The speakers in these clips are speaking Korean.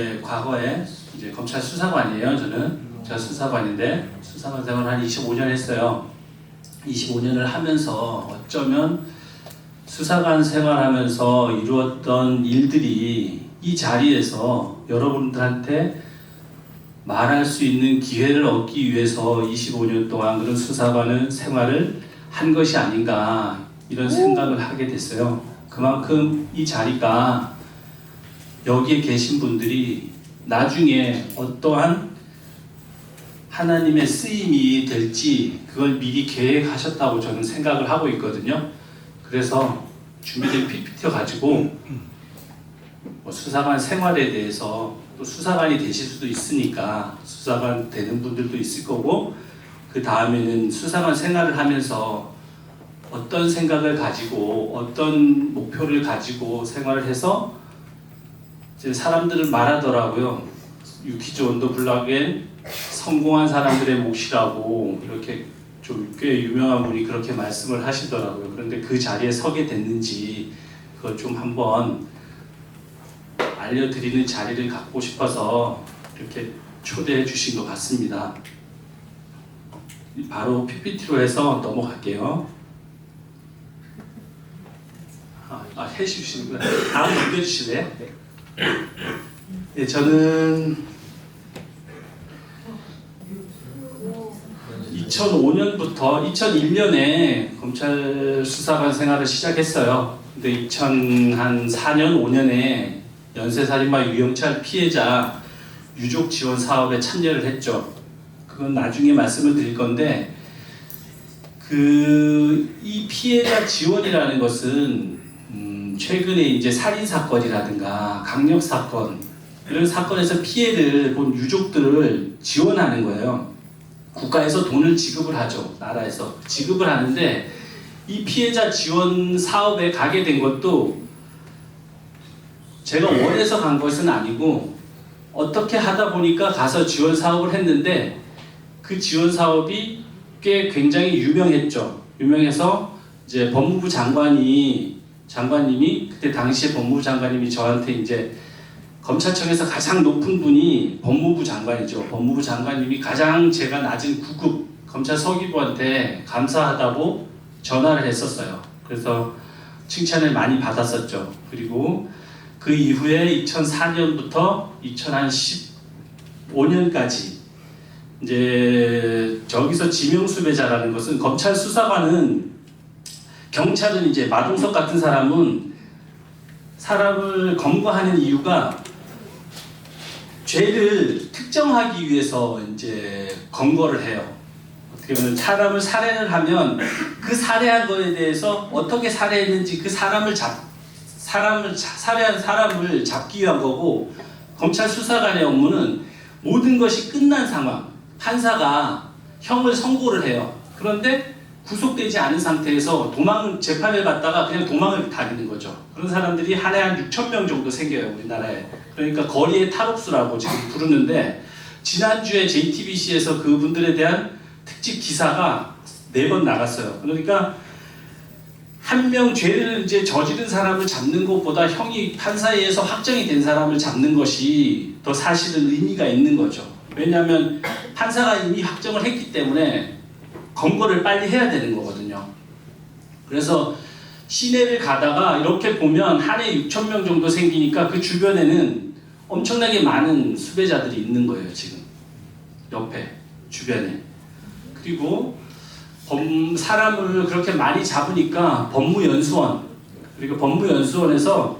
이제 과거에 이제 검찰 수사관이에요. 제가 수사관인데 수사관 생활 한 25년 했어요. 25년을 하면서 어쩌면 수사관 생활하면서 이루었던 일들이 이 자리에서 여러분들한테 말할 수 있는 기회를 얻기 위해서 25년 동안 그런 수사관 생활을 한 것이 아닌가 이런 생각을 하게 됐어요. 그만큼 이 자리가 여기에 계신 분들이 나중에 어떠한 하나님의 쓰임이 될지 그걸 미리 계획하셨다고 저는 생각을 하고 있거든요. 그래서 준비된 PPT 가지고 뭐 수사관 생활에 대해서 또 수사관이 되실 수도 있으니까 수사관 되는 분들도 있을 거고 그 다음에는 수사관 생활을 하면서 어떤 생각을 가지고 어떤 목표를 가지고 생활을 해서 이제 사람들은 말하더라고요. 유키즈 온더 블락엔 성공한 사람들의 몫이라고 이렇게 좀 꽤 유명한 분이 그렇게 말씀을 하시더라고요. 그런데 그 자리에 서게 됐는지 그걸 좀 한번 알려드리는 자리를 갖고 싶어서 이렇게 초대해 주신 것 같습니다. 바로 PPT로 해서 넘어갈게요. 해주시는구나. 다음 넘겨주실래요? 네, 저는 2005년부터 2001년에 검찰 수사관 생활을 시작했어요. 근데 2004년, 5년에 연쇄살인마 유영철 피해자 유족 지원 사업에 참여를 했죠. 그건 나중에 말씀을 드릴 건데 이 피해자 지원이라는 것은 최근에 이제 살인 사건이라든가 강력 사건 이런 사건에서 피해를 본 유족들을 지원하는 거예요. 국가에서 돈을 지급을 하죠. 나라에서 지급을 하는데 이 피해자 지원 사업에 가게 된 것도 제가 원해서 간 것은 아니고 어떻게 하다 보니까 가서 지원 사업을 했는데 그 지원 사업이 꽤 굉장히 유명했죠. 유명해서 이제 법무부 장관님이 그때 당시에 법무부 장관님이 저한테 이제 검찰청에서 가장 높은 분이 법무부 장관이죠. 법무부 장관님이 가장 제가 낮은 9급 검찰 서기부한테 감사하다고 전화를 했었어요. 그래서 칭찬을 많이 받았었죠. 그리고 그 이후에 2004년부터 2015년까지 이제 저기서 지명수배자라는 것은 검찰 수사관은 경찰은 이제 마동석 같은 사람은 사람을 검거하는 이유가 죄를 특정하기 위해서 이제 검거를 해요. 어떻게 보면 사람을 살해를 하면 그 살해한 거에 대해서 어떻게 살해했는지 그 살해한 사람을 잡기 위한 거고 검찰 수사관의 업무는 모든 것이 끝난 상황, 판사가 형을 선고를 해요. 그런데 구속되지 않은 상태에서 재판을 받다가 그냥 도망을 다니는 거죠. 그런 사람들이 한 해 한 6천 명 정도 생겨요, 우리나라에. 그러니까 거리의 탈옥수라고 지금 부르는데 지난주에 JTBC에서 그분들에 대한 특집 기사가 4번 나갔어요. 그러니까 한 명 죄를 이제 저지른 사람을 잡는 것보다 형이 판사에 의해서 확정이 된 사람을 잡는 것이 더 사실은 의미가 있는 거죠. 왜냐하면 판사가 이미 확정을 했기 때문에 검거를 빨리 해야 되는 거거든요. 그래서 시내를 가다가 이렇게 보면 한 해 6천 명 정도 생기니까 그 주변에는 엄청나게 많은 수배자들이 있는 거예요. 지금 옆에 주변에. 그리고 사람을 그렇게 많이 잡으니까 법무연수원 그리고 법무연수원에서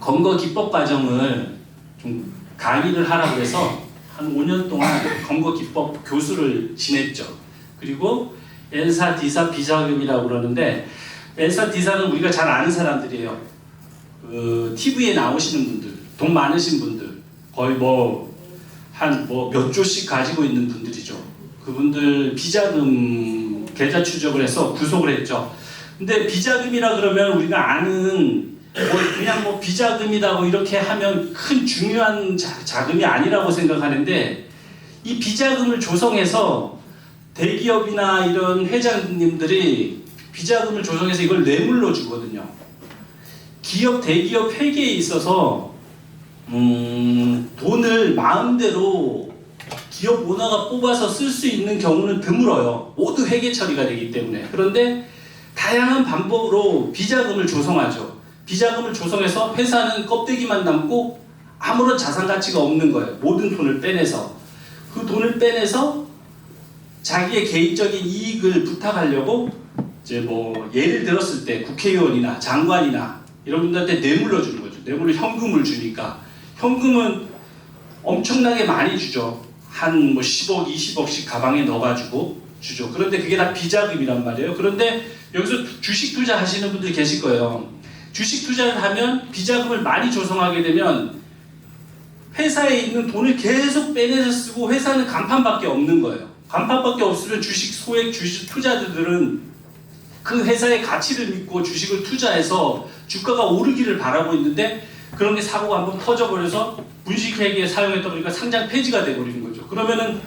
검거 기법 과정을 좀 강의를 하라고 해서 한 5년 동안 검거 기법 교수를 지냈죠. 그리고 엔사, 디사, 비자금이라고 그러는데 엔사, 디사는 우리가 잘 아는 사람들이에요. TV에 나오시는 분들, 돈 많으신 분들, 거의 몇 조씩 가지고 있는 분들이죠. 그분들 비자금 계좌 추적을 해서 구속을 했죠. 근데 비자금이라 그러면 우리가 아는 그냥 비자금이라고 이렇게 하면 큰 중요한 자금이 아니라고 생각하는데 이 비자금을 조성해서 대기업이나 이런 회장님들이 비자금을 조성해서 이걸 뇌물로 주거든요. 대기업 회계에 있어서 마음대로 기업 오너가 뽑아서 쓸 수 있는 경우는 드물어요. 모두 회계 처리가 되기 때문에. 그런데 다양한 방법으로 비자금을 조성하죠. 비자금을 조성해서 회사는 껍데기만 남고 아무런 자산 가치가 없는 거예요. 모든 돈을 빼내서. 그 돈을 빼내서 자기의 개인적인 이익을 부탁하려고 이제 뭐 예를 들었을 때 국회의원이나 장관이나 이런 분들한테 뇌물로 주는 거죠. 뇌물로 현금을 주니까 현금은 엄청나게 많이 주죠. 한 뭐 10억, 20억씩 가방에 넣어가지고 주죠. 그런데 그게 다 비자금이란 말이에요. 그런데 여기서 주식 투자 하시는 분들이 계실 거예요. 주식 투자를 하면 비자금을 많이 조성하게 되면 회사에 있는 돈을 계속 빼내서 쓰고 회사는 간판밖에 없는 거예요. 간판밖에 없으면 주식 소액 주식 투자자들은 그 회사의 가치를 믿고 주식을 투자해서 주가가 오르기를 바라고 있는데 그런 게 사고가 한번 터져버려서 분식회계에 사용했다 보니까 상장 폐지가 돼버리는 거죠. 그러면은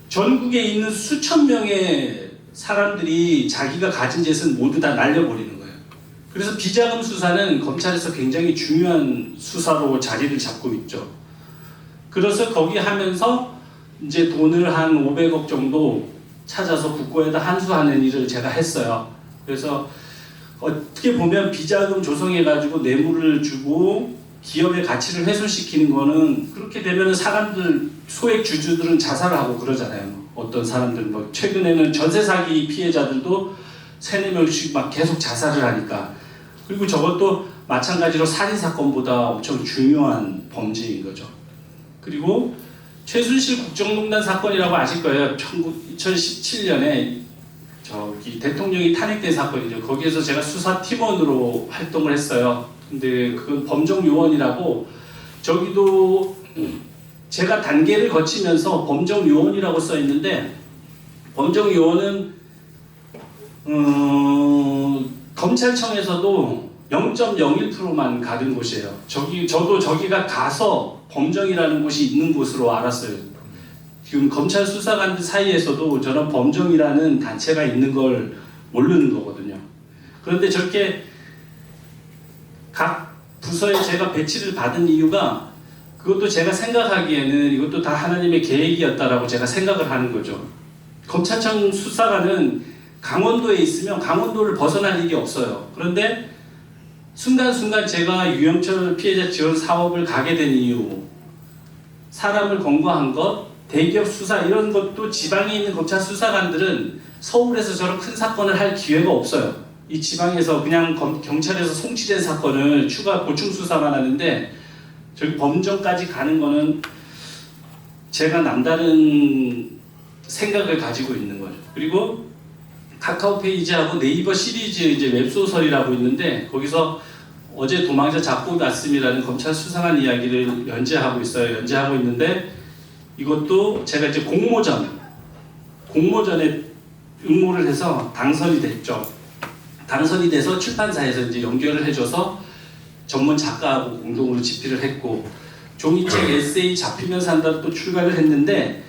전국에 있는 수천 명의 사람들이 자기가 가진 재산 모두 다 날려버리는 거예요. 그래서 비자금 수사는 검찰에서 굉장히 중요한 수사로 자리를 잡고 있죠. 그래서 거기 하면서 이제 돈을 한 500억 정도 찾아서 국고에다 환수하는 일을 제가 했어요. 그래서 어떻게 보면 비자금 조성해가지고 뇌물을 주고 기업의 가치를 훼손시키는 거는 그렇게 되면 사람들 소액 주주들은 자살을 하고 그러잖아요. 어떤 사람들 뭐 최근에는 전세 사기 피해자들도 3-4명씩 막 계속 자살을 하니까 그리고 저것도 마찬가지로 살인 사건보다 엄청 중요한 범죄인 거죠. 그리고 최순실 국정농단 사건이라고 아실 거예요. 2017년에 저기 대통령이 탄핵된 사건이죠. 거기에서 제가 수사팀원으로 활동을 했어요. 근데 그건 범정요원이라고 저기도 제가 단계를 거치면서 범정요원이라고 써 있는데 범정요원은 검찰청에서도 0.01%만 가는 곳이에요. 저도 저기가 가서 범정이라는 곳이 있는 곳으로 알았어요. 지금 검찰 수사관들 사이에서도 저런 범정이라는 단체가 있는 걸 모르는 거거든요. 그런데 저렇게 각 부서에 제가 배치를 받은 이유가 그것도 제가 생각하기에는 이것도 다 하나님의 계획이었다라고 제가 생각을 하는 거죠. 검찰청 수사관은 강원도에 있으면 강원도를 벗어날 일이 없어요. 그런데 순간순간 제가 유영철 피해자 지원 사업을 가게 된 이유, 사람을 검거한 것, 대기업 수사 이런 것도 지방에 있는 검찰 수사관들은 서울에서 저런 큰 사건을 할 기회가 없어요. 이 지방에서 그냥 경찰에서 송치된 사건을 추가 보충 수사만 하는데 저기 범정까지 가는 거는 제가 남다른 생각을 가지고 있는 거죠. 그리고 카카오 페이지하고 네이버 시리즈 이제 웹소설이라고 있는데 거기서 어제 도망자 잡고 났음이라는 검찰 수사관 이야기를 연재하고 있어요. 연재하고 있는데 이것도 제가 이제 공모전에 응모를 해서 당선이 됐죠. 당선이 돼서 출판사에서 이제 연결을 해줘서 전문 작가하고 공동으로 집필을 했고 종이책 에세이 잡히면 산다도 또 출간을 했는데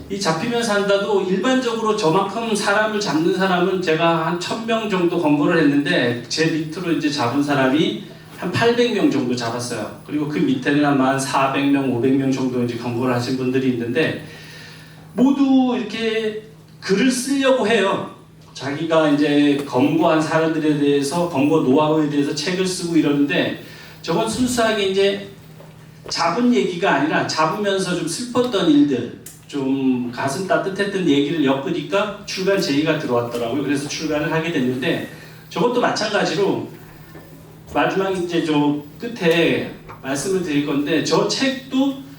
이 잡히면 산다도 일반적으로 저만큼 사람을 잡는 사람은 제가 한 1000명 정도 검거를 했는데 제 밑으로 이제 잡은 사람이 한 800명 정도 잡았어요. 그리고 그 밑에는 한 400명, 500명 정도 이제 검거를 하신 분들이 있는데 모두 이렇게 글을 쓰려고 해요. 자기가 이제 검거한 사람들에 대해서 검거 노하우에 대해서 책을 쓰고 이러는데 저건 순수하게 이제 잡은 얘기가 아니라 잡으면서 좀 슬펐던 일들, 좀 가슴 따뜻했던 얘기를 엮으니까 출간 제의가 들어왔더라고요. 그래서 출간을 하게 됐는데 저것도 마찬가지로 마지막 이제 저 끝에 말씀을 드릴 건데 저 책도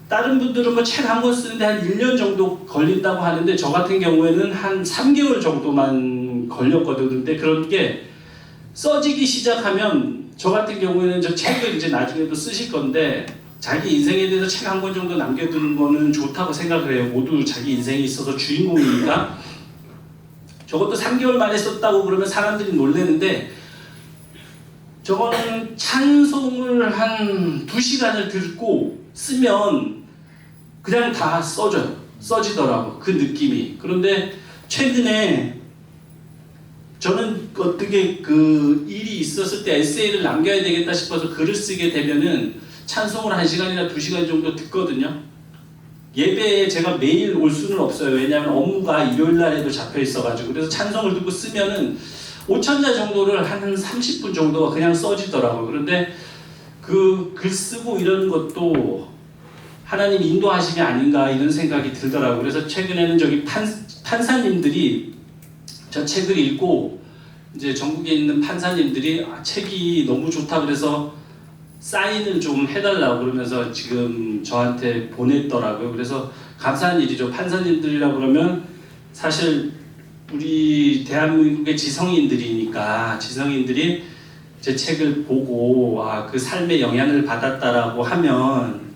다른 분들은 뭐 책 한 권 쓰는데 한 1년 정도 걸린다고 하는데 저 같은 경우에는 한 3개월 정도만 걸렸거든요. 근데 그런 게 써지기 시작하면 저 같은 경우에는 저 책을 이제 나중에도 쓰실 건데 자기 인생에 대해서 책 한 권 정도 남겨두는 거는 좋다고 생각을 해요. 모두 자기 인생에 있어서 주인공이니까. 저것도 3개월 만에 썼다고 그러면 사람들이 놀라는데 저거는 찬송을 한 2시간을 듣고 쓰면 그냥 다 써져요. 써지더라고 그 느낌이. 그런데 최근에 저는 어떻게 그 일이 있었을 때 에세이를 남겨야 되겠다 싶어서 글을 쓰게 되면은 찬송을 1시간이나 2시간 정도 듣거든요. 예배에 제가 매일 올 수는 없어요. 왜냐하면 업무가 일요일 날에도 잡혀 있어가지고. 그래서 찬송을 듣고 쓰면은 5천자 정도를 한 30분 정도가 그냥 써지더라고요. 그런데 그 글 쓰고 이런 것도 하나님 인도하심이 아닌가 이런 생각이 들더라고요. 그래서 최근에는 저기 판사님들이 저 책을 읽고 이제 전국에 있는 판사님들이 책이 너무 좋다 그래서 사인을 좀 해달라고 그러면서 지금 저한테 보냈더라고요. 그래서 감사한 일이죠. 판사님들이라 그러면 사실 우리 대한민국의 지성인들이니까 지성인들이 제 책을 보고 그 삶에 영향을 받았다라고 하면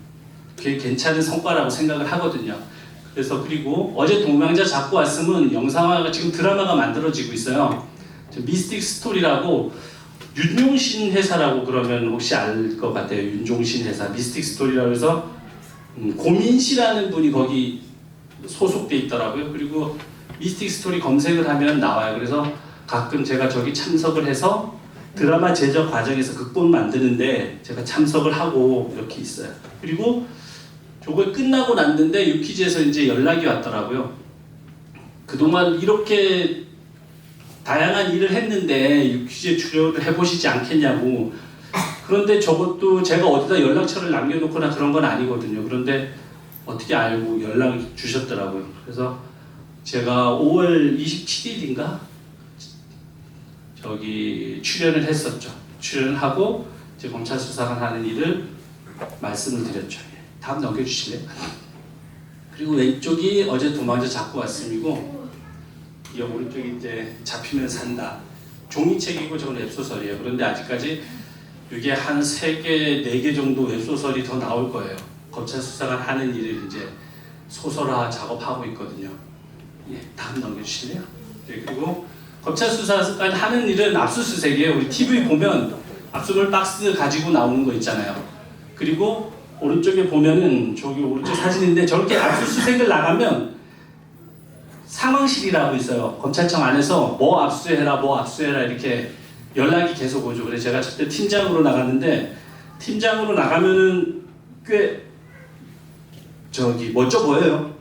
그게 괜찮은 성과라고 생각을 하거든요. 그래서 그리고 어제 동명자 잡고 왔으면 영상화가 지금 드라마가 만들어지고 있어요. 미스틱 스토리라고 윤종신 회사라고 그러면 혹시 알 것 같아요. 윤종신 회사 미스틱 스토리라고 해서 고민 씨라는 분이 거기 소속돼 있더라고요. 그리고 미스틱 스토리 검색을 하면 나와요. 그래서 가끔 제가 저기 참석을 해서 드라마 제작 과정에서 극본 만드는데 제가 참석을 하고 이렇게 있어요. 그리고 저걸 끝나고 났는데 유퀴즈에서 이제 연락이 왔더라고요. 그동안 이렇게 다양한 일을 했는데 유퀴즈에 출연을 해보시지 않겠냐고. 그런데 저것도 제가 어디다 연락처를 남겨놓거나 그런 건 아니거든요. 그런데 어떻게 알고 연락을 주셨더라고요. 그래서 제가 5월 27일인가 저기 출연을 했었죠. 출연을 하고 이제 검찰 수사관 하는 일을 말씀을 드렸죠. 다음 넘겨주실래요? 그리고 왼쪽이 어제 도망자 잡고 왔음이고 이 오른쪽이 이제 잡히면 산다. 종이책이고 저건 웹소설이에요. 그런데 아직까지 이게 한 3개, 4개 정도 웹소설이 더 나올 거예요. 검찰 수사관 하는 일을 이제 소설화 작업하고 있거든요. 예, 다음 넘겨주실래요? 네, 그리고 검찰 수사관 하는 일은 압수수색이에요. 우리 TV 보면 압수물 박스 가지고 나오는 거 있잖아요. 그리고 오른쪽에 보면은 저기 오른쪽 사진인데 저렇게 압수수색을 나가면 상황실이라고 있어요. 검찰청 안에서 뭐 압수해라 뭐 압수해라 이렇게 연락이 계속 오죠. 그래서 제가 저때 팀장으로 나갔는데 팀장으로 나가면은 꽤 저기 멋져 보여요.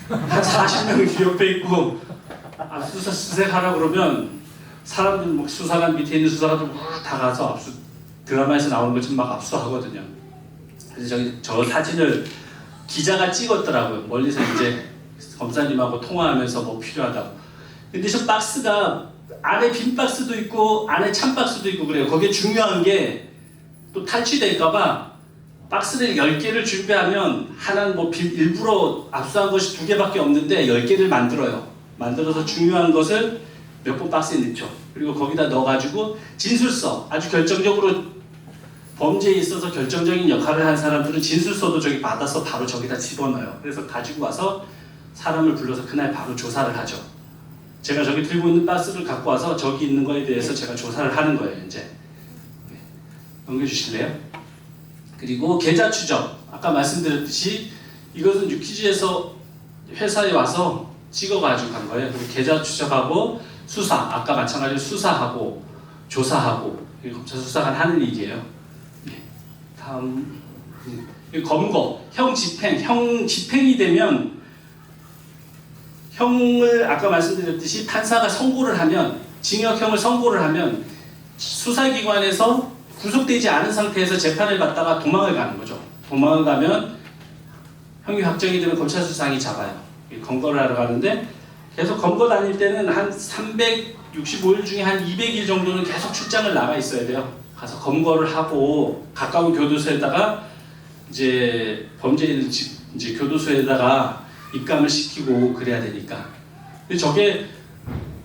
한 40명이 옆에 있고 압수수색하라 그러면 사람들 막 수사관 밑에 있는 수사관들 다 가서 압수 드라마에서 나오는 것처럼 막 압수하거든요. 그래서 저 사진을 기자가 찍었더라고요. 멀리서 이제 검사님하고 통화하면서 뭐 필요하다고. 근데 저 박스가 안에 빈 박스도 있고 안에 찬 박스도 있고 그래요. 거기에 중요한 게 또 탈취될까봐 박스를 10개를 준비하면 하나는 뭐 일부러 압수한 것이 2개밖에 없는데 10개를 만들어요. 만들어서 중요한 것을 몇 번 박스에 넣죠. 그리고 거기다 넣어가지고 진술서, 아주 결정적으로 범죄에 있어서 결정적인 역할을 한 사람들은 진술서도 저기 받아서 바로 저기다 집어넣어요. 그래서 가지고 와서 사람을 불러서 그날 바로 조사를 하죠. 제가 저기 들고 있는 박스를 갖고 와서 저기 있는 거에 대해서 제가 조사를 하는 거예요. 이제 넘겨주실래요? 그리고 계좌 추적, 아까 말씀드렸듯이 이것은 유퀴즈에서 회사에 와서 찍어가지고 간 거예요. 계좌 추적하고 수사, 아까 마찬가지로 수사하고 조사하고 검찰 수사관 하는 일이에요. 다음 검거, 형 집행이 되면 형을 아까 말씀드렸듯이 판사가 선고를 하면 징역형을 선고를 하면 수사기관에서 구속되지 않은 상태에서 재판을 받다가 도망을 가는 거죠. 도망을 가면 형이 확정이 되면 검찰 수사관이 잡아요. 검거를 하러 가는데 계속 검거 다닐 때는 한 365일 중에 한 200일 정도는 계속 출장을 나가 있어야 돼요. 가서 검거를 하고 가까운 교도소에다가 이제 범죄인 이제 교도소에다가 입감을 시키고 그래야 되니까. 근데 저게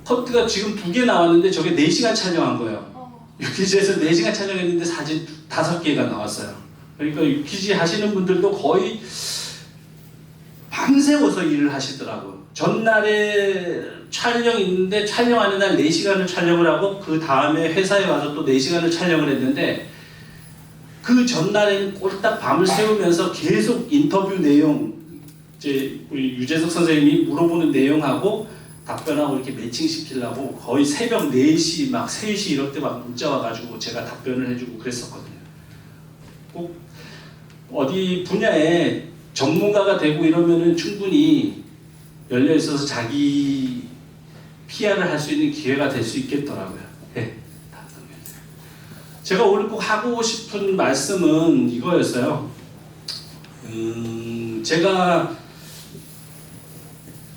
커트가 지금 2개 나왔는데 저게 4시간 촬영한 거예요. 유퀴즈에서 4시간 촬영했는데 사진 5개가 나왔어요. 그러니까 유퀴즈 하시는 분들도 거의 밤새워서 일을 하시더라고요. 전날에 촬영 있는데 촬영하는 날 4시간을 촬영을 하고 그 다음에 회사에 와서 또 4시간을 촬영을 했는데 그 전날에는 꼴딱 밤을 새우면서 계속 인터뷰 내용 이제 우리 유재석 선생님이 물어보는 내용하고 답변하고 이렇게 매칭시키려고 거의 새벽 4시 막 3시 이럴 때 막 문자 와가지고 제가 답변을 해주고 그랬었거든요. 꼭 어디 분야에 전문가가 되고 이러면은 충분히 열려 있어서 자기 PR을 할 수 있는 기회가 될 수 있겠더라고요. 네. 제가 오늘 꼭 하고 싶은 말씀은 이거였어요. 제가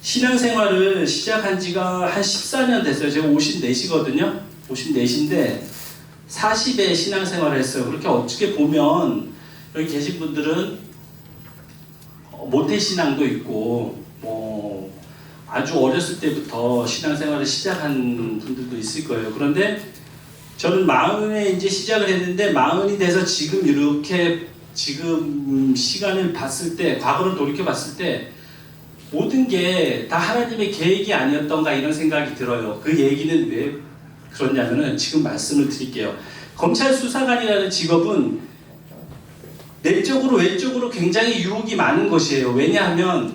신앙생활을 시작한 지가 한 14년 됐어요. 제가 54시거든요. 54시인데 40에 신앙생활을 했어요. 그렇게 어떻게 보면 여기 계신 분들은 모태신앙도 있고 뭐 아주 어렸을 때부터 신앙생활을 시작한 분들도 있을 거예요. 그런데 저는 40에 이제 시작을 했는데 40이 돼서 지금 이렇게 지금 시간을 봤을 때, 과거를 돌이켜 봤을 때 모든 게 다 하나님의 계획이 아니었던가 이런 생각이 들어요. 그 얘기는 왜 그러냐면은 지금 말씀을 드릴게요. 검찰 수사관이라는 직업은 내적으로 외적으로 굉장히 유혹이 많은 것이에요. 왜냐하면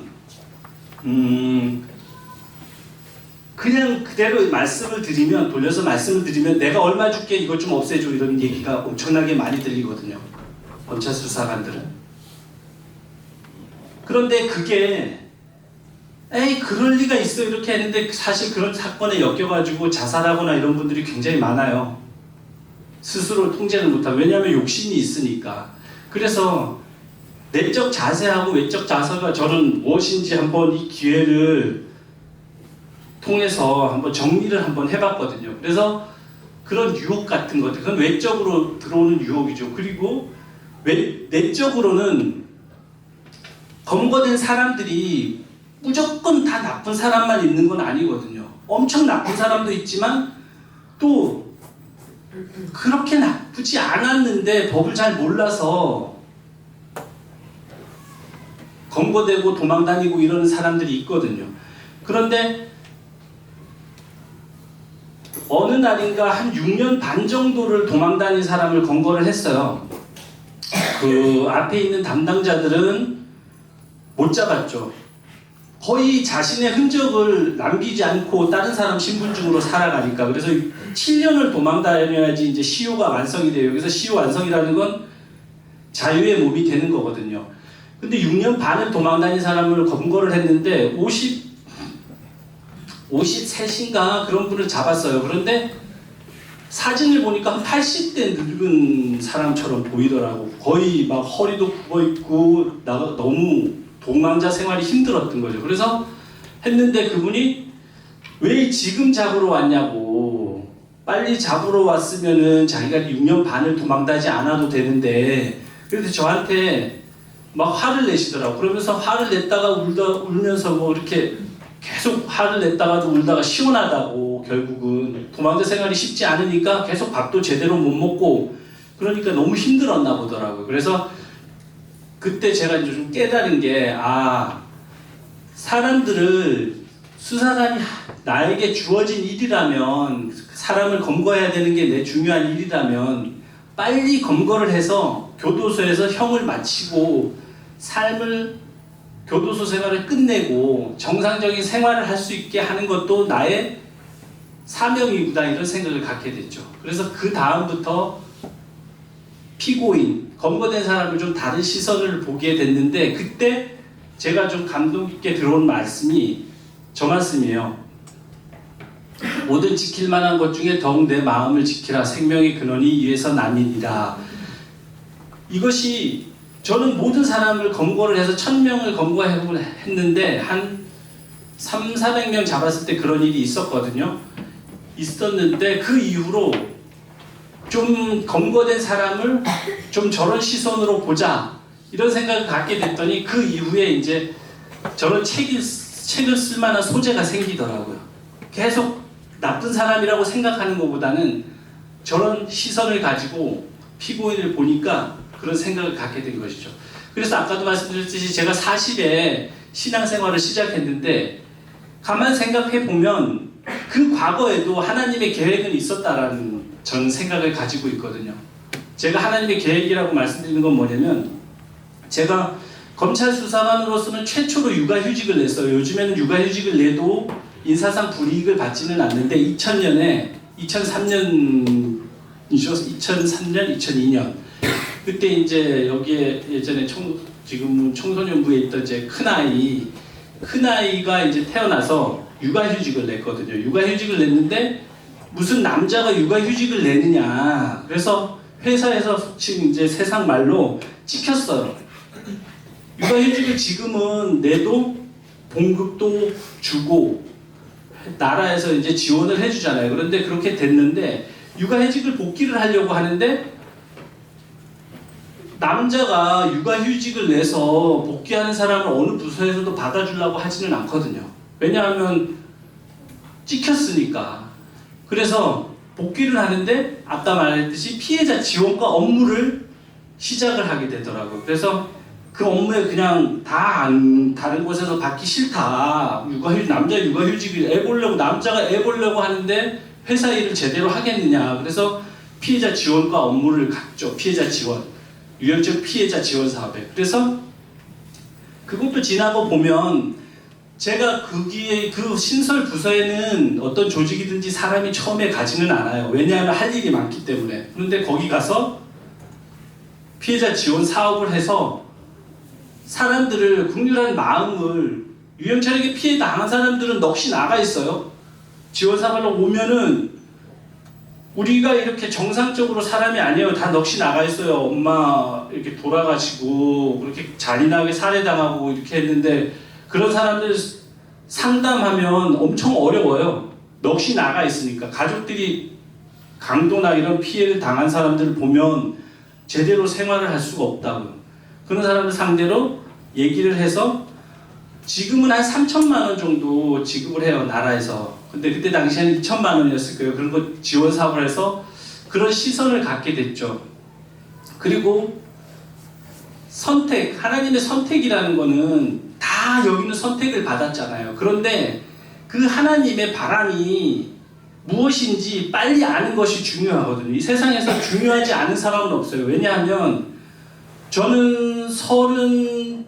그냥 그대로 말씀을 드리면, 돌려서 말씀을 드리면 내가 얼마 줄게 이것 좀 없애줘 이런 얘기가 엄청나게 많이 들리거든요. 검찰 수사관들은. 그런데 그게 에이 그럴 리가 있어 이렇게 했는데 사실 그런 사건에 엮여가지고 자살하거나 이런 분들이 굉장히 많아요. 스스로 통제를 못하고. 왜냐하면 욕심이 있으니까. 그래서 내적 자세하고 외적 자세가 저는 무엇인지 한번 이 기회를 통해서 한번 정리를 한번 해봤거든요. 그래서 그런 유혹 같은 것들, 그건 외적으로 들어오는 유혹이죠. 그리고 내적으로는 검거된 사람들이 무조건 다 나쁜 사람만 있는 건 아니거든요. 엄청 나쁜 사람도 있지만 또 그렇게 나쁘지 않았는데 법을 잘 몰라서 검거되고 도망다니고 이러는 사람들이 있거든요. 그런데 어느 날인가 한 6년 반 정도를 도망다닌 사람을 검거를 했어요. 그 앞에 있는 담당자들은 못 잡았죠. 거의 자신의 흔적을 남기지 않고 다른 사람 신분증으로 살아가니까. 그래서 7년을 도망다녀야지 이제 시효가 완성이 돼요. 그래서 시효 완성이라는 건 자유의 몸이 되는 거거든요. 근데 6년 반을 도망다닌 사람을 검거를 했는데 53인가 그런 분을 잡았어요. 그런데 사진을 보니까 한 80대 늙은 사람처럼 보이더라고. 거의 막 허리도 굽어있고 너무 도망자 생활이 힘들었던 거죠. 그래서 했는데 그분이 왜 지금 잡으러 왔냐고. 빨리 잡으러 왔으면은 자기가 6년 반을 도망다니지 않아도 되는데. 그래서 저한테 막 화를 내시더라고. 그러면서 화를 냈다가 울면서 뭐 이렇게 계속 화를 냈다가도 울다가 시원하다고. 결국은 도망자 생활이 쉽지 않으니까 계속 밥도 제대로 못 먹고 그러니까 너무 힘들었나 보더라고요. 그래서 그때 제가 이제 좀 깨달은 게, 사람들을, 수사관이 나에게 주어진 일이라면, 사람을 검거해야 되는 게 내 중요한 일이라면 빨리 검거를 해서 교도소에서 형을 마치고 삶을, 교도소 생활을 끝내고 정상적인 생활을 할 수 있게 하는 것도 나의 사명이구나 이런 생각을 갖게 됐죠. 그래서 그 다음부터 피고인, 검거된 사람을 좀 다른 시선을 보게 됐는데 그때 제가 좀 감동 깊게 들어온 말씀이 저 말씀이에요. 모든 지킬 만한 것 중에 더욱 내 마음을 지키라. 생명의 근원이 이에서 남이니라. 이것이 저는 모든 사람을 검거를 해서 1000명을 검거했는데 한 300~400명 잡았을 때 그런 일이 있었는데 그 이후로 좀 검거된 사람을 좀 저런 시선으로 보자 이런 생각을 갖게 됐더니 그 이후에 이제 저런 책을 쓸 만한 소재가 생기더라고요. 계속 나쁜 사람이라고 생각하는 것보다는 저런 시선을 가지고 피고인을 보니까 그런 생각을 갖게 된 것이죠. 그래서 아까도 말씀드렸듯이 제가 40에 신앙생활을 시작했는데 가만 생각해 보면 그 과거에도 하나님의 계획은 있었다라는 저는 생각을 가지고 있거든요. 제가 하나님의 계획이라고 말씀드리는 건 뭐냐면 제가 검찰 수사관으로서는 최초로 육아휴직을 냈어요. 요즘에는 육아휴직을 내도 인사상 불이익을 받지는 않는데 2003년, 2002년 그때 이제 여기에 예전에 지금은 청소년부에 있던 이제 큰아이가 이제 태어나서 육아휴직을 냈거든요. 육아휴직을 냈는데 무슨 남자가 육아휴직을 내느냐. 그래서 회사에서 지금 이제 세상 말로 찍혔어요. 육아휴직을 지금은 내도 봉급도 주고 나라에서 이제 지원을 해주잖아요. 그런데 그렇게 됐는데 육아휴직을 복귀를 하려고 하는데 남자가 육아휴직을 내서 복귀하는 사람을 어느 부서에서도 받아주려고 하지는 않거든요. 왜냐하면 찍혔으니까. 그래서 복귀를 하는데 아까 말했듯이 피해자 지원과 업무를 시작을 하게 되더라고요. 그래서 그 업무에 그냥 다른 곳에서 받기 싫다. 남자 육아휴직을 남자가 애 보려고 하는데 회사 일을 제대로 하겠느냐. 그래서 피해자 지원과 업무를 갖죠. 피해자 지원. 유형적 피해자 지원 사업에. 그래서 그것도 지나고 보면 제가 거기에 그 신설 부서에는 어떤 조직이든지 사람이 처음에 가지는 않아요. 왜냐하면 할 일이 많기 때문에. 그런데 거기 가서 피해자 지원 사업을 해서 사람들을 국률한 마음을 유형철에게 피해 당한 사람들은 넋이 나가 있어요. 지원 사업을 오면은 우리가 이렇게 정상적으로 사람이 아니에요. 다 넋이 나가 있어요. 엄마 이렇게 돌아가시고 그렇게 잔인하게 살해당하고 이렇게 했는데 그런 사람들 상담하면 엄청 어려워요. 넋이 나가 있으니까. 가족들이 강도나 이런 피해를 당한 사람들을 보면 제대로 생활을 할 수가 없다고요. 그런 사람들 상대로 얘기를 해서 지금은 한 3천만 원 정도 지급을 해요. 나라에서. 근데 그때 당시에는 2천만 원이었을 거예요. 그런 거 지원 사업을 해서 그런 시선을 갖게 됐죠. 그리고 하나님의 선택이라는 거는 다 여기는 선택을 받았잖아요. 그런데 그 하나님의 바람이 무엇인지 빨리 아는 것이 중요하거든요. 이 세상에서 중요하지 않은 사람은 없어요. 왜냐하면 저는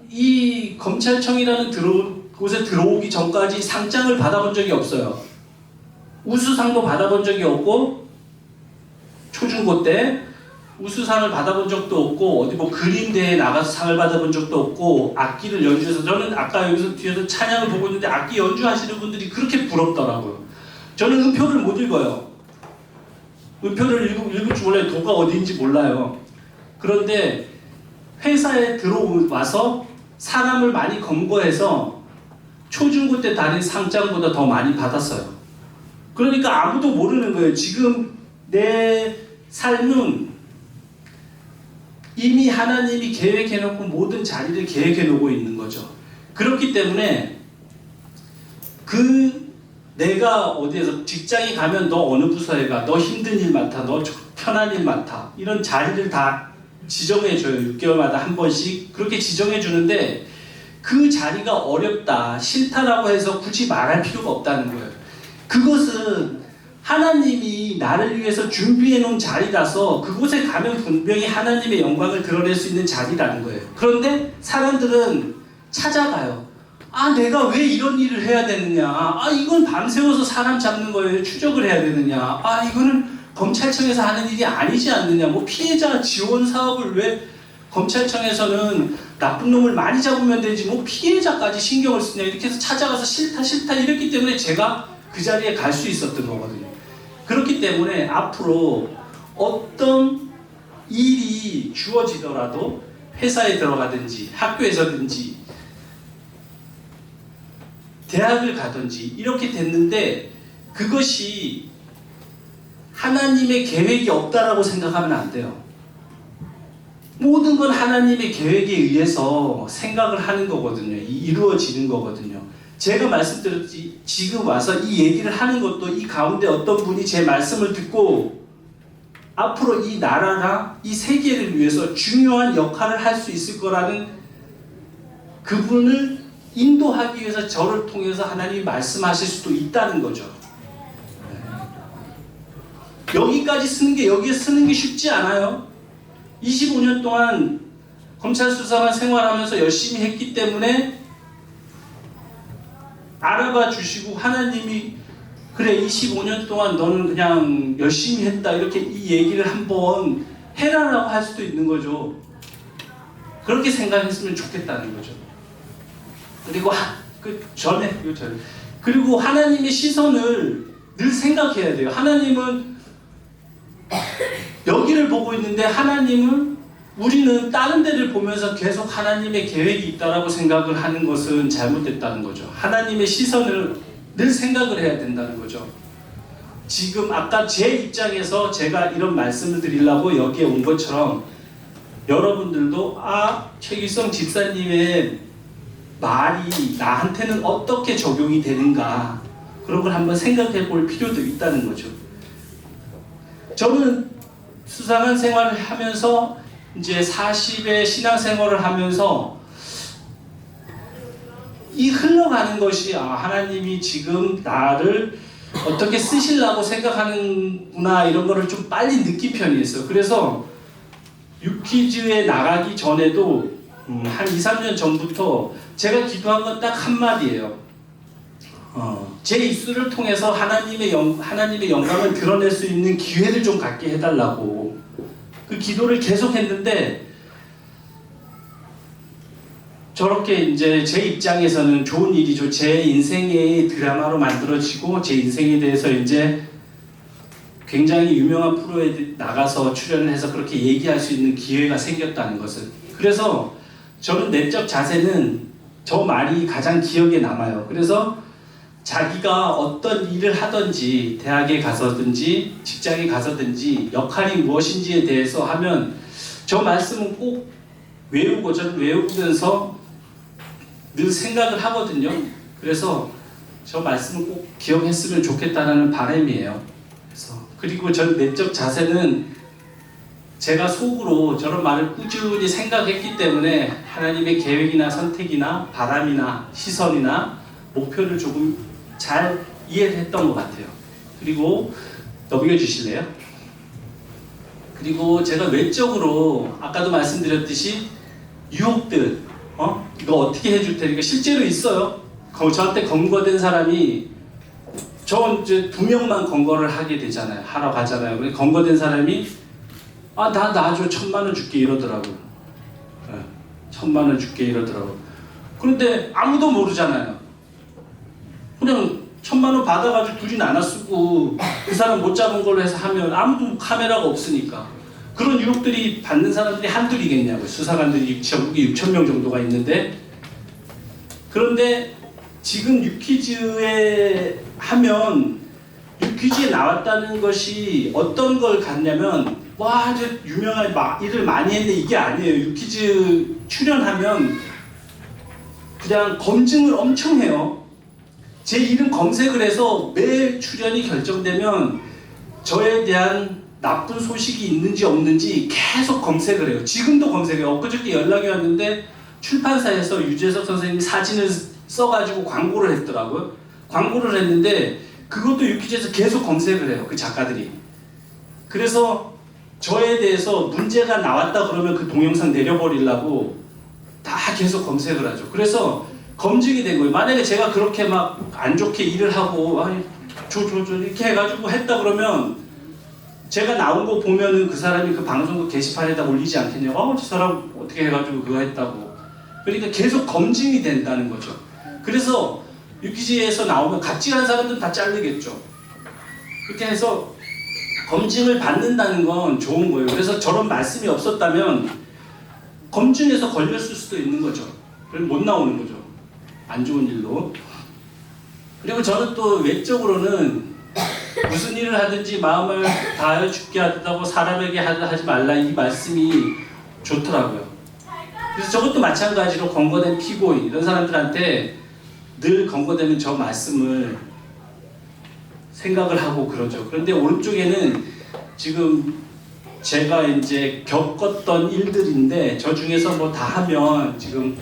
이 검찰청이라는 곳에 들어오기 전까지 상장을 받아본 적이 없어요. 우수상도 받아본 적이 없고 초중고 때 우수상을 받아본 적도 없고 어디 뭐 그림대회에 나가서 상을 받아본 적도 없고 악기를 연주해서 저는 아까 여기서 뒤에서 찬양을 보고 있는데 악기 연주하시는 분들이 그렇게 부럽더라고요. 저는 음표를 못 읽어요. 음표를 읽을 줄 몰라요. 도가 어디인지 몰라요. 그런데 회사에 들어와서 사람을 많이 검거해서 초중고 때 다닌 상장보다 더 많이 받았어요. 그러니까 아무도 모르는 거예요. 지금 내 삶은 이미 하나님이 계획해놓고 모든 자리를 계획해놓고 있는 거죠. 그렇기 때문에 내가 어디에서 직장에 가면 너 어느 부서에 가, 너 힘든 일 맡아, 너 편한 일 맡아, 이런 자리를 다 지정해줘요. 6개월마다 한 번씩 그렇게 지정해주는데 그 자리가 어렵다, 싫다라고 해서 굳이 말할 필요가 없다는 거예요. 그것은 하나님이 나를 위해서 준비해 놓은 자리라서 그곳에 가면 분명히 하나님의 영광을 드러낼 수 있는 자리라는 거예요. 그런데 사람들은 찾아가요. 내가 왜 이런 일을 해야 되느냐. 이건 밤새워서 사람 잡는 거예요. 추적을 해야 되느냐. 이거는 검찰청에서 하는 일이 아니지 않느냐. 뭐 피해자 지원 사업을 왜 검찰청에서는 나쁜 놈을 많이 잡으면 되지 뭐 피해자까지 신경을 쓰냐. 이렇게 해서 찾아가서 싫다 이랬기 때문에 제가 그 자리에 갈 수 있었던 거거든요. 그렇기 때문에 앞으로 어떤 일이 주어지더라도 회사에 들어가든지 학교에서든지 대학을 가든지 이렇게 됐는데 그것이 하나님의 계획이 없다라고 생각하면 안 돼요. 모든 건 하나님의 계획에 의해서 생각을 하는 거거든요. 이루어지는 거거든요. 제가 말씀드렸지 지금 와서 이 얘기를 하는 것도 이 가운데 어떤 분이 제 말씀을 듣고 앞으로 이 나라나 이 세계를 위해서 중요한 역할을 할 수 있을 거라는 그분을 인도하기 위해서 저를 통해서 하나님이 말씀하실 수도 있다는 거죠. 여기까지 여기에 쓰는 게 쉽지 않아요. 25년 동안 검찰 수사관 생활하면서 열심히 했기 때문에 알아봐 주시고 하나님이 그래 25년 동안 너는 그냥 열심히 했다 이렇게 이 얘기를 한번 해라라고 할 수도 있는 거죠. 그렇게 생각했으면 좋겠다는 거죠. 그리고 그리고 하나님의 시선을 늘 생각해야 돼요. 하나님은 여기를 보고 있는데 우리는 다른 데를 보면서 계속 하나님의 계획이 있다라고 생각을 하는 것은 잘못됐다는 거죠. 하나님의 시선을 늘 생각을 해야 된다는 거죠. 지금 아까 제 입장에서 제가 이런 말씀을 드리려고 여기에 온 것처럼 여러분들도 최기성 집사님의 말이 나한테는 어떻게 적용이 되는가, 그런 걸 한번 생각해 볼 필요도 있다는 거죠. 저는 수상한 생활을 하면서 이제 40의 신앙생활을 하면서 이 흘러가는 것이 하나님이 지금 나를 어떻게 쓰시려고 생각하는구나, 이런 거를 좀 빨리 느낀 편이었어요. 그래서 유퀴즈에 나가기 전에도 한 2, 3년 전부터 제가 기도한 건 딱 한마디예요. 제 입술을 통해서 하나님의 영광을 드러낼 수 있는 기회를 좀 갖게 해달라고 그 기도를 계속 했는데, 저렇게 이제 제 입장에서는 좋은 일이죠. 제 인생의 드라마로 만들어지고 제 인생에 대해서 이제 굉장히 유명한 프로에 나가서 출연을 해서 그렇게 얘기할 수 있는 기회가 생겼다는 것을. 그래서 저는 내적 자세는 저 말이 가장 기억에 남아요. 그래서 자기가 어떤 일을 하든지 대학에 가서든지 직장에 가서든지 역할이 무엇인지에 대해서 하면 저 말씀은 꼭 외우고, 저는 외우면서 늘 생각을 하거든요. 그래서 저 말씀을 꼭 기억했으면 좋겠다는 바람이에요. 그리고 전 내적 자세는 제가 속으로 저런 말을 꾸준히 생각했기 때문에 하나님의 계획이나 선택이나 바람이나 시선이나 목표를 조금 잘 이해를 했던 것 같아요. 그리고 넘겨주실래요? 그리고 제가 외적으로 아까도 말씀드렸듯이 유혹들, 이거 어떻게 해줄 테니까 실제로 있어요. 저한테 검거된 사람이, 저 이제 2명만 검거를 하게 되잖아요. 하러 가잖아요. 그래서 검거된 사람이 나 줘, 1,000만 원 줄게 이러더라고요. 1,000만 원 줄게 이러더라고요. 그런데 아무도 모르잖아요. 그냥 1,000만 원 받아가지고 둘이 나눠 쓰고 그 사람 못 잡은 걸로 해서 하면 아무도 카메라가 없으니까. 그런 유혹들이 받는 사람들이 한둘이겠냐고요. 수사관들이 전국에 6,000명 정도가 있는데, 그런데 지금 유퀴즈에 하면 유퀴즈에 나왔다는 것이 어떤 걸 갖냐면, 와, 저 유명한 일을 많이 했는데 이게 아니에요. 유퀴즈 출연하면 그냥 검증을 엄청 해요. 제 이름 검색을 해서 매 출연이 결정되면 저에 대한 나쁜 소식이 있는지 없는지 계속 검색을 해요. 지금도 검색해요. 엊그저께 연락이 왔는데 출판사에서 유재석 선생님이 사진을 써가지고 광고를 했더라고요. 광고를 했는데 그것도 유퀴즈에서 계속 검색을 해요. 그 작가들이. 그래서 저에 대해서 문제가 나왔다 그러면 그 동영상 내려버리려고 다 계속 검색을 하죠. 그래서 검증이 된 거예요. 만약에 제가 그렇게 막 안 좋게 일을 하고 이렇게 해가지고 했다 그러면 제가 나온 거 보면은 그 사람이 그 방송국 게시판에다 올리지 않겠냐고. 저 사람 어떻게 해가지고 그거 했다고. 그러니까 계속 검증이 된다는 거죠. 그래서 유퀴즈에서 나오면 갑질한 사람들은 다 자르겠죠. 그렇게 해서 검증을 받는다는 건 좋은 거예요. 그래서 저런 말씀이 없었다면 검증에서 걸렸을 수도 있는 거죠. 그럼 못 나오는 거죠. 안 좋은 일로. 그리고 저는 또 외적으로는 무슨 일을 하든지 마음을 다하여 죽게 하다고 사람에게 하지 말라, 이 말씀이 좋더라고요. 그래서 저것도 마찬가지로 검거된 피고인 이런 사람들한테 늘 검거되면 저 말씀을 생각을 하고 그러죠. 그런데 오른쪽에는 지금 제가 이제 겪었던 일들인데, 저 중에서 뭐 다 하면 지금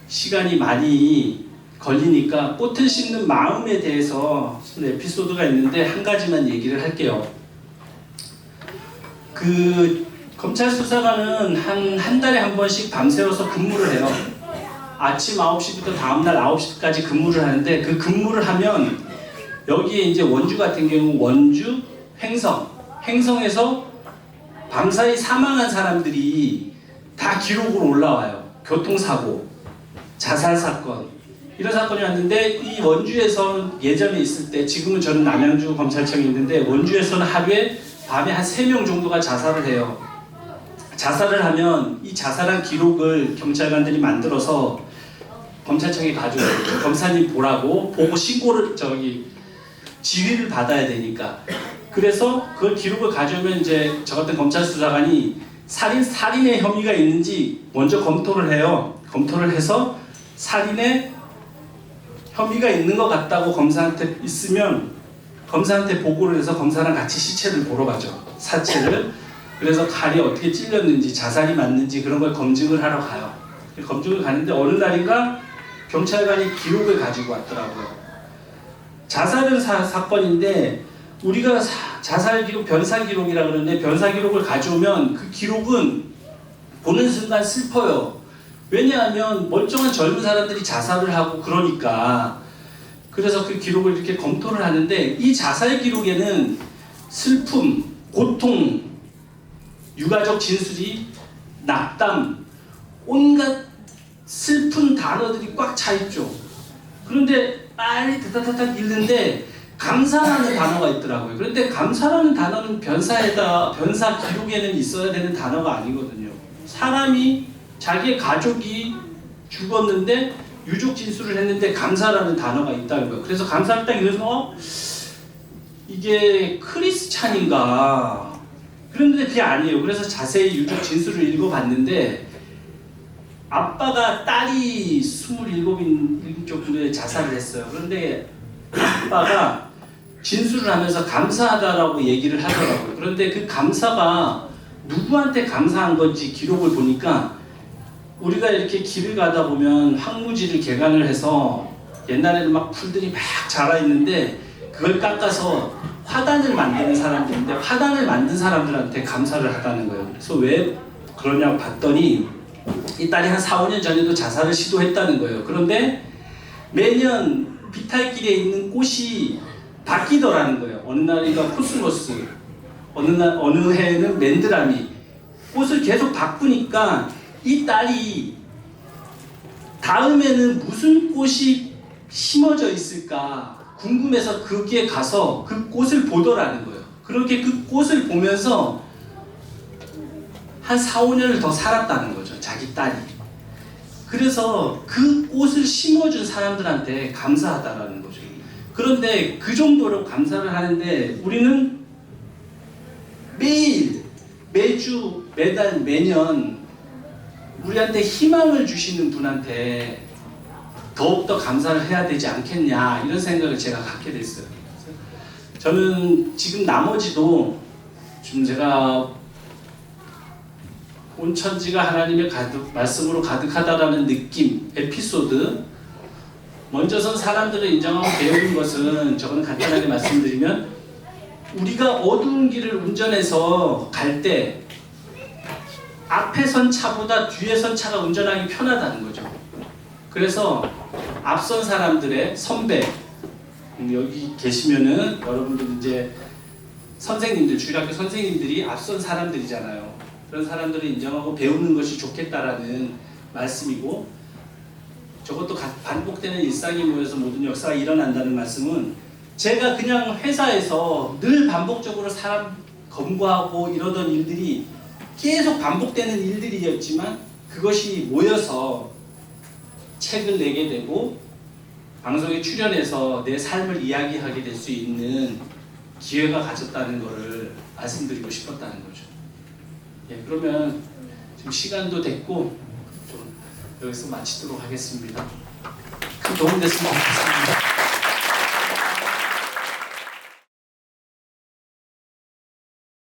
시간이 많이 걸리니까 꽃을 심는 마음에 대해서 무슨 에피소드가 있는데 한 가지만 얘기를 할게요. 그 검찰 수사관은 한 달에 한 번씩 밤새워서 근무를 해요. 아침 9시부터 다음날 9시까지 근무를 하는데, 그 근무를 하면 여기에 이제 원주 같은 경우 원주, 횡성에서 밤사이 사망한 사람들이 다 기록으로 올라와요. 교통사고, 자살사건 이런 사건이 왔는데 이 원주에서 예전에 있을 때 지금은 저는 남양주 검찰청에 있는데 원주에서는 하루에 밤에 한 3명 정도가 자살을 해요. 자살을 하면 이 자살한 기록을 경찰관들이 만들어서 검찰청에 가져와요. 검사님 보라고 보고 신고를 지휘를 받아야 되니까. 그래서 그 기록을 가져오면 이제 저 같은 검찰 수사관이 살인의 혐의가 있는지 먼저 검토를 해요. 검토를 해서 살인의 혐의가 있는 것 같다고 검사한테 있으면 검사한테 보고를 해서 검사랑 같이 시체를 보러 가죠. 사체를. 그래서 칼이 어떻게 찔렸는지 자살이 맞는지 그런 걸 검증을 하러 가요. 검증을 가는데 어느 날인가 경찰관이 기록을 가지고 왔더라고요. 자살은 사건인데 우리가 자살 기록, 변사 기록이라 그러는데 변사 기록을 가져오면 그 기록은 보는 순간 슬퍼요. 왜냐하면 멀쩡한 젊은 사람들이 자살을 하고 그러니까. 그래서 그 기록을 이렇게 검토를 하는데 이 자살 기록에는 슬픔, 고통, 유가족 진술이 낙담, 온갖 슬픈 단어들이 꽉 차 있죠. 그런데 빨리 다다다닥 읽는데 감사라는 단어가 있더라고요. 그런데 감사라는 단어는 변사 기록에는 있어야 되는 단어가 아니거든요. 사람이 자기의 가족이 죽었는데 유족 진술을 했는데 감사라는 단어가 있다는 거예요. 그래서 감사를 딱 읽어서 이게 크리스찬인가? 그런데 그게 아니에요. 그래서 자세히 유족 진술을 읽어봤는데 아빠가 딸이 27인데 자살을 했어요. 그런데 아빠가 진술을 하면서 감사하다라고 얘기를 하더라고요. 그런데 그 감사가 누구한테 감사한 건지 기록을 보니까 우리가 이렇게 길을 가다 보면 황무지를 개간을 해서 옛날에는 막 풀들이 막 자라 있는데 그걸 깎아서 화단을 만드는 사람들인데 화단을 만든 사람들한테 감사를 하다는 거예요. 그래서 왜 그러냐고 봤더니 이 딸이 한 4, 5년 전에도 자살을 시도했다는 거예요. 그런데 매년 비탈길에 있는 꽃이 바뀌더라는 거예요. 어느 날이가 코스모스, 어느 해에는 맨드라미. 꽃을 계속 바꾸니까 이 딸이 다음에는 무슨 꽃이 심어져 있을까 궁금해서 거기에 가서 그 꽃을 보더라는 거예요. 그렇게 그 꽃을 보면서 한 4, 5년을 더 살았다는 거죠. 자기 딸이. 그래서 그 꽃을 심어준 사람들한테 감사하다라는 거죠. 그런데 그 정도로 감사를 하는데 우리는 매일, 매주, 매달, 매년 우리한테 희망을 주시는 분한테 더욱더 감사를 해야 되지 않겠냐 이런 생각을 제가 갖게 됐어요. 저는 지금 나머지도 지금 제가 온 천지가 하나님의 말씀으로 가득하다라는 느낌, 에피소드. 먼저선 사람들을 인정하고 배우는 것은 저는 간단하게 말씀드리면 우리가 어두운 길을 운전해서 갈 때 앞에 선 차보다 뒤에 선 차가 운전하기 편하다는 거죠. 그래서 앞선 사람들의 선배, 여기 계시면은 여러분들 이제 선생님들, 주일학교 선생님들이 앞선 사람들이잖아요. 그런 사람들을 인정하고 배우는 것이 좋겠다라는 말씀이고, 저것도 반복되는 일상이 모여서 모든 역사가 일어난다는 말씀은 제가 그냥 회사에서 늘 반복적으로 사람 검거하고 이러던 일들이 계속 반복되는 일들이었지만 그것이 모여서 책을 내게 되고 방송에 출연해서 내 삶을 이야기하게 될 수 있는 기회가 가졌다는 것을 말씀드리고 싶었다는 거죠. 예, 그러면 지금 시간도 됐고 좀 여기서 마치도록 하겠습니다. 큰 도움 됐으면 좋겠습니다.